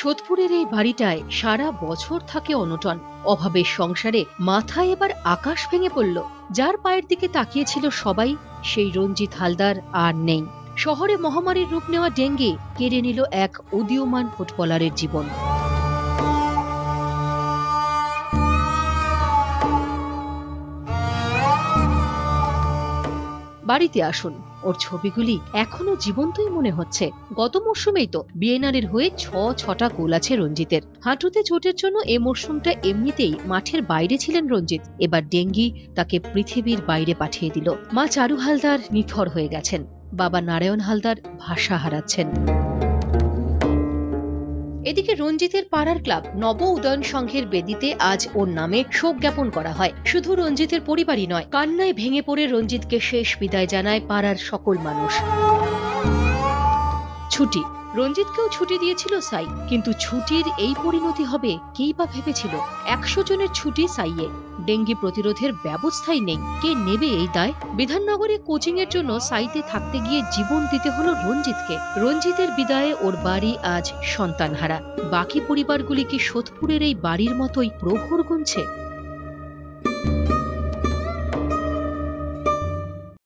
সোদপুরের এই বাড়িটায় সারা বছর থাকে অনটন। অভাবের সংসারে মাথায় এবার আকাশ ভেঙে পড়ল। যার পায়ের দিকে তাকিয়েছিল সবাই, সেই রঞ্জিত হালদার আর নেই। শহরে মহামারীর রূপ নেওয়া ডেঙ্গি কেড়ে নিল এক উদীয়মান ফুটবলারের জীবন। বাড়িতে আসুন, ওর ছবিগুলি এখনো জীবন্তই মনে হচ্ছে। গত মরশুমেই তো বিএনআরের হয়ে ছটা গোল আছে রঞ্জিতের। হাঁটুতে চোটের জন্য এ মরশুমটা এমনিতেই মাঠের বাইরে ছিলেন রঞ্জিত। এবার ডেঙ্গি তাকে পৃথিবীর বাইরে পাঠিয়ে দিল। মা চারু হালদার নিথর হয়ে গেছেন, বাবা নারায়ণ হালদার ভাষা হারাচ্ছেন। এদিকে রঞ্জিতের পাড়ার ক্লাব নব উদয়ন সংঘের বেদিতে আজ ওর নামে শোক জ্ঞাপন করা হয়। শুধু রঞ্জিতের পরিবারই নয়, কান্নায় ভেঙে পড়ে রঞ্জিতকে শেষ বিদায় জানায় পাড়ার সকল মানুষ। ছুটি, রঞ্জিতকেও ছুটি দিয়েছিল সাই, কিন্তু ছুটির এই পরিণতি হবে কেই বা ভেবেছিল? 100 জনের ছুটি সাইয়ে, ডেঙ্গি প্রতিরোধের ব্যবস্থাই নেই। কে নেবে এই দায়? বিধাননগরে কোচিং এর জন্য সাইতে থাকতে গিয়ে জীবন দিতে হলো রঞ্জিতকে। রঞ্জিতের বিদায়ে ওর বাড়ি আজ সন্তানহারা। বাকি পরিবারগুলি কি সোদপুরের এই বাড়ির মতোই প্রহর গুনছে?